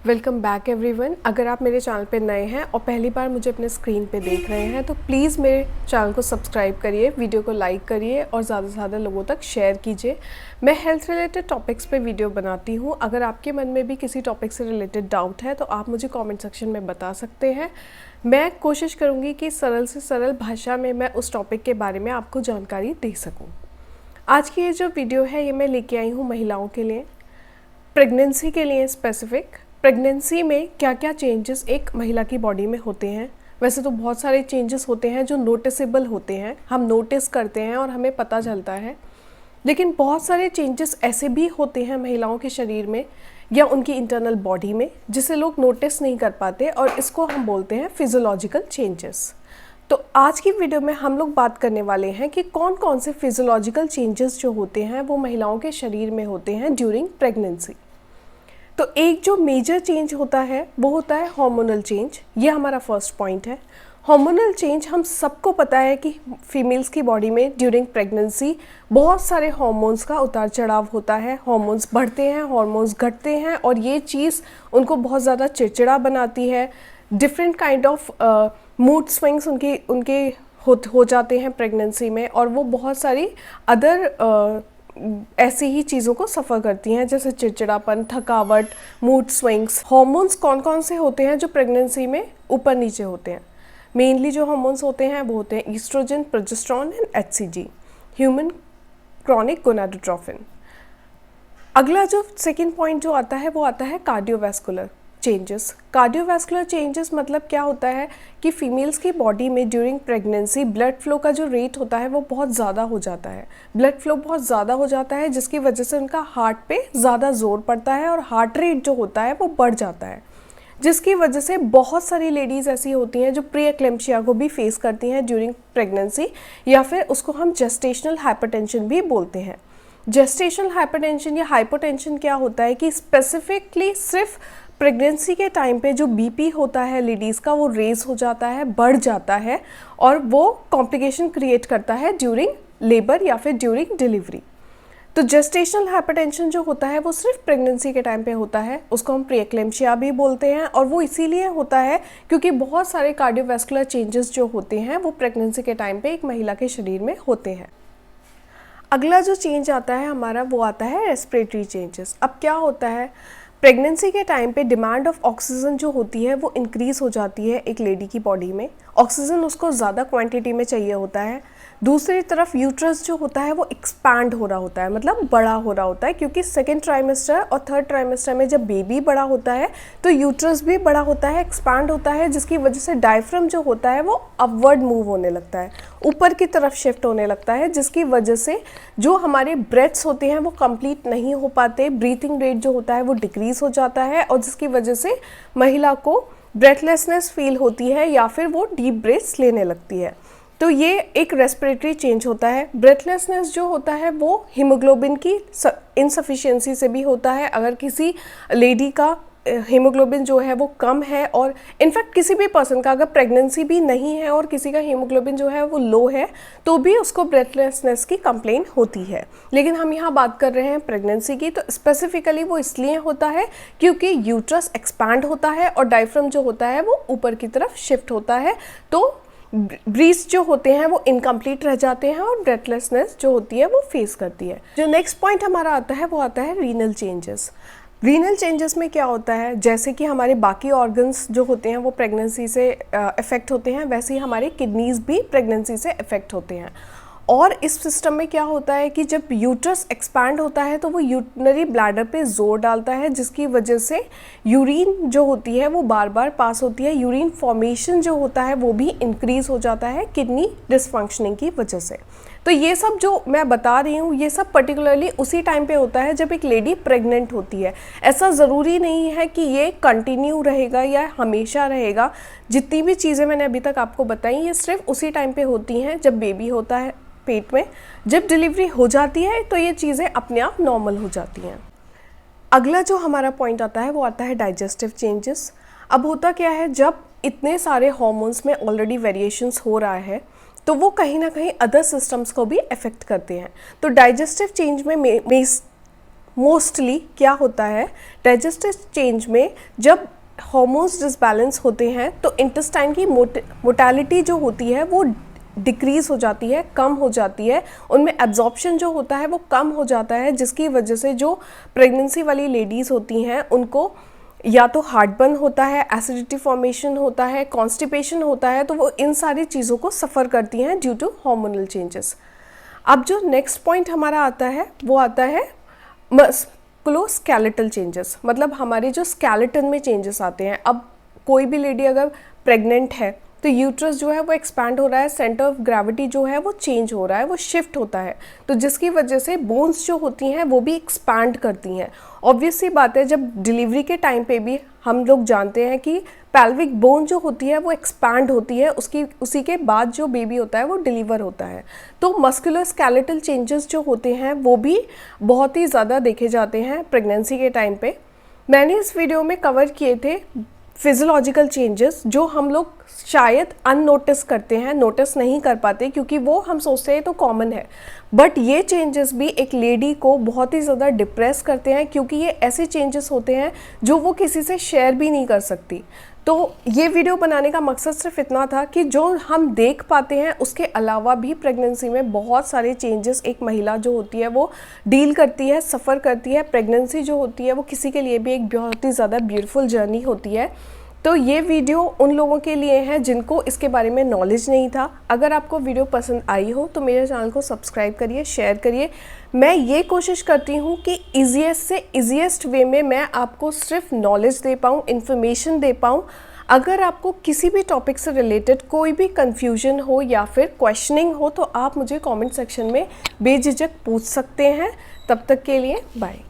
Welcome back everyone. अगर आप मेरे चैनल पे नए हैं और पहली बार मुझे अपने स्क्रीन पे देख रहे हैं तो प्लीज़ मेरे चैनल को सब्सक्राइब करिए, वीडियो को लाइक करिए और ज़्यादा से ज़्यादा लोगों तक शेयर कीजिए। मैं हेल्थ रिलेटेड टॉपिक्स पे वीडियो बनाती हूँ। अगर आपके मन में भी किसी टॉपिक से रिलेटेड डाउट है तो आप मुझे कॉमेंट सेक्शन में बता सकते हैं। मैं कोशिश करूँगी कि सरल से सरल भाषा में मैं उस टॉपिक के बारे में आपको जानकारी दे सकूँ। आज की ये जो वीडियो है ये मैं लेके आई हूँ महिलाओं के लिए, प्रेगनेंसी के लिए स्पेसिफिक। प्रेगनेंसी में क्या क्या चेंजेस एक महिला की बॉडी में होते हैं। वैसे तो बहुत सारे चेंजेस होते हैं जो नोटिसेबल होते हैं, हम नोटिस करते हैं और हमें पता चलता है, लेकिन बहुत सारे चेंजेस ऐसे भी होते हैं महिलाओं के शरीर में या उनकी इंटरनल बॉडी में जिसे लोग नोटिस नहीं कर पाते और इसको हम बोलते हैं फिजियोलॉजिकल चेंजेस। तो आज की वीडियो में हम लोग बात करने वाले हैं कि कौन कौन से फिजियोलॉजिकल चेंजेस जो होते हैं वो महिलाओं के शरीर में होते हैं ड्यूरिंग प्रेगनेंसी। तो एक जो मेजर चेंज होता है वो होता है हार्मोनल चेंज। ये हमारा फर्स्ट पॉइंट है। हार्मोनल चेंज हम सबको पता है कि फीमेल्स की बॉडी में ड्यूरिंग प्रेगनेंसी बहुत सारे हार्मोन्स का उतार चढ़ाव होता है। हार्मोन्स बढ़ते हैं, हार्मोन्स घटते हैं और ये चीज़ उनको बहुत ज़्यादा चिड़चिड़ा बनाती है। Different kind of mood swings उनके हो जाते हैं प्रेगनेंसी में और वो बहुत सारी अदर ऐसी ही चीज़ों को सफ़र करती हैं जैसे चिड़चिड़ापन, थकावट, मूड स्विंग्स। हार्मोन्स कौन कौन से होते हैं जो प्रेगनेंसी में ऊपर नीचे होते हैं? मेनली जो हार्मोन्स होते हैं वो होते हैं estrogen, progesterone and HCG, human chronic gonadotropin. अगला जो सेकंड पॉइंट जो आता है वो आता है कार्डियोवैस्कुलर चेंजेस। कार्डियोवैस्कुलर चेंजेस मतलब क्या होता है कि फीमेल्स की बॉडी में ड्यूरिंग प्रेगनेंसी ब्लड फ्लो का जो रेट होता है वो बहुत ज़्यादा हो जाता है। ब्लड फ्लो बहुत ज़्यादा हो जाता है जिसकी वजह से उनका हार्ट पे ज़्यादा जोर पड़ता है और हार्ट रेट जो होता है वो बढ़ जाता है, जिसकी वजह से बहुत सारी लेडीज़ ऐसी होती हैं जो प्री एक्लेम्पशिया को भी फेस करती हैं ड्यूरिंग प्रेगनेंसी, या फिर उसको हम जेस्टेशनल हाइपरटेंशन भी बोलते हैं। जेस्टेशनल हाइपरटेंशन या हाइपोटेंशन क्या होता है कि स्पेसिफिकली सिर्फ प्रेगनेंसी के टाइम पे जो बीपी होता है लेडीज़ का वो रेज हो जाता है, बढ़ जाता है और वो कॉम्प्लिकेशन क्रिएट करता है ड्यूरिंग लेबर या फिर ड्यूरिंग डिलीवरी। तो जेस्टेशनल हाइपरटेंशन जो होता है वो सिर्फ प्रेगनेंसी के टाइम पे होता है, उसको हम प्री एक्लेम्पशिया भी बोलते हैं और वो इसीलिए होता है क्योंकि बहुत सारे कार्डियोवैस्कुलर चेंजेस जो होते हैं वो प्रेगनेंसी के टाइम पे एक महिला के शरीर में होते हैं। अगला जो चेंज आता है हमारा वो आता है रेस्पिरेटरी चेंजेस। अब क्या होता है, प्रेगनेंसी के टाइम पे डिमांड ऑफ ऑक्सीजन जो होती है वो इंक्रीज़ हो जाती है एक लेडी की बॉडी में। ऑक्सीजन उसको ज़्यादा क्वांटिटी में चाहिए होता है। दूसरी तरफ यूट्रस जो होता है वो एक्सपैंड हो रहा होता है, मतलब बड़ा हो रहा होता है, क्योंकि सेकेंड ट्राइमेस्टर और थर्ड ट्राइमेस्टर में जब बेबी बड़ा होता है तो यूट्रस भी बड़ा होता है, एक्सपैंड होता है, जिसकी वजह से डायफ्राम जो होता है वो अपवर्ड मूव होने लगता है, ऊपर की तरफ शिफ्ट होने लगता है, जिसकी वजह से जो हमारे ब्रेथ्स होते हैं वो कंप्लीट नहीं हो पाते, ब्रीथिंग रेट जो होता है वो डिक्रीज हो जाता है और जिसकी वजह से महिला को ब्रेथलेसनेस फील होती है या फिर वो डीप ब्रेथ्स लेने लगती है। तो ये एक रेस्पिरेटरी चेंज होता है। ब्रेथलेसनेस जो होता है वो हीमोग्लोबिन की इनसफिशिएंसी से भी होता है। अगर किसी लेडी का हीमोग्लोबिन जो है वो कम है और इनफैक्ट किसी भी पर्सन का अगर प्रेगनेंसी भी नहीं है और किसी का हीमोग्लोबिन जो है वो लो है तो भी उसको ब्रेथलेसनेस की कंप्लेन होती है। लेकिन हम यहाँ बात कर रहे हैं प्रेगनेंसी की, तो स्पेसिफिकली वो इसलिए होता है क्योंकि यूट्रस एक्सपैंड होता है और डायफ्राम जो होता है वो ऊपर की तरफ शिफ्ट होता है, तो ब्रीथ्स जो होते हैं वो इनकम्प्लीट रह जाते हैं और ब्रेथलेसनेस जो होती है वो फेस करती है। जो नेक्स्ट पॉइंट हमारा आता है वो आता है रीनल चेंजेस। रीनल चेंजेस में क्या होता है, जैसे कि हमारे बाकी ऑर्गन्स जो होते हैं वो प्रेगनेंसी से अफेक्ट होते हैं, वैसे ही हमारे किडनीज भी प्रेगनेंसी से अफेक्ट होते हैं। और इस सिस्टम में क्या होता है कि जब यूट्रस एक्सपैंड होता है तो वो यूरिनरी ब्लैडर पे जोर डालता है, जिसकी वजह से यूरिन जो होती है वो बार बार पास होती है, यूरिन फॉर्मेशन जो होता है वो भी इंक्रीज हो जाता है किडनी डिसफंक्शनिंग की वजह से। तो ये सब जो मैं बता रही हूँ ये सब पर्टिकुलरली उसी टाइम पे होता है जब एक लेडी प्रेग्नेंट होती है। ऐसा ज़रूरी नहीं है कि ये कंटिन्यू रहेगा या हमेशा रहेगा। जितनी भी चीज़ें मैंने अभी तक आपको बताई ये सिर्फ उसी टाइम पे होती हैं जब बेबी होता है पेट में। जब डिलीवरी हो जाती है तो ये चीज़ें अपने आप नॉर्मल हो जाती हैं। अगला जो हमारा पॉइंट आता है वो आता है डाइजेस्टिव चेंजेस। अब होता क्या है, जब इतने सारे हार्मोन्स में ऑलरेडी वेरिएशंस हो रहा है तो वो कहीं ना कहीं अदर सिस्टम्स को भी अफेक्ट करते हैं। तो डाइजेस्टिव चेंज में मोस्टली क्या होता है, डाइजेस्टिव चेंज में जब हार्मोन्स डिसबैलेंस होते हैं तो इंटेस्टाइन की मोटालिटी जो होती है वो डिक्रीज़ हो जाती है, कम हो जाती है, उनमें एब्जॉर्प्शन जो होता है वो कम हो जाता है, जिसकी वजह से जो प्रेगनेंसी वाली लेडीज़ होती हैं उनको या तो हार्टबर्न होता है, एसिडिटी फॉर्मेशन होता है, कॉन्स्टिपेशन होता है, तो वो इन सारी चीज़ों को सफ़र करती हैं ड्यू टू हार्मोनल चेंजेस। अब जो नेक्स्ट पॉइंट हमारा आता है वो आता है मस्कुलोस्केलेटल चेंजेस, मतलब हमारे जो स्केलेटन में चेंजेस आते हैं। अब कोई भी लेडी अगर प्रेग्नेंट है तो यूट्रस जो है वो एक्सपैंड हो रहा है, सेंटर ऑफ ग्रेविटी जो है वो चेंज हो रहा है, वो शिफ्ट होता है, तो जिसकी वजह से बोन्स जो होती हैं वो भी एक्सपैंड करती हैं। ऑब्वियस सी बात है, जब डिलीवरी के टाइम पे भी हम लोग जानते हैं कि पेल्विक बोन जो होती है वो एक्सपैंड होती है, उसी के बाद जो बेबी होता है वो डिलीवर होता है। तो मस्कुलोस्केलेटल चेंजेस जो होते हैं वो भी बहुत ही ज़्यादा देखे जाते हैं प्रेगनेंसी के टाइम पे। मैंने इस वीडियो में कवर किए थे फिजियोलॉजिकल चेंजेस जो हम लोग शायद अननोटिस करते हैं, नोटिस नहीं कर पाते क्योंकि वो हम सोचते हैं तो कॉमन है, बट ये चेंजेस भी एक लेडी को बहुत ही ज़्यादा डिप्रेस करते हैं क्योंकि ये ऐसे चेंजेस होते हैं जो वो किसी से शेयर भी नहीं कर सकती। तो ये वीडियो बनाने का मकसद सिर्फ इतना था कि जो हम देख पाते हैं उसके अलावा भी प्रेगनेंसी में बहुत सारे चेंजेस एक महिला जो होती है वो डील करती है, सफ़र करती है। प्रेगनेंसी जो होती है वो किसी के लिए भी एक बहुत ही ज़्यादा ब्यूटीफुल जर्नी होती है। तो ये वीडियो उन लोगों के लिए है जिनको इसके बारे में नॉलेज नहीं था। अगर आपको वीडियो पसंद आई हो तो मेरे चैनल को सब्सक्राइब करिए, शेयर करिए। मैं ये कोशिश करती हूँ कि ईजीएस्ट से ईजीएस्ट वे में मैं आपको सिर्फ नॉलेज दे पाऊँ, इन्फॉर्मेशन दे पाऊँ। अगर आपको किसी भी टॉपिक से रिलेटेड कोई भी कन्फ्यूजन हो या फिर क्वेश्चनिंग हो तो आप मुझे कमेंट सेक्शन में बेझिझक पूछ सकते हैं। तब तक के लिए बाय।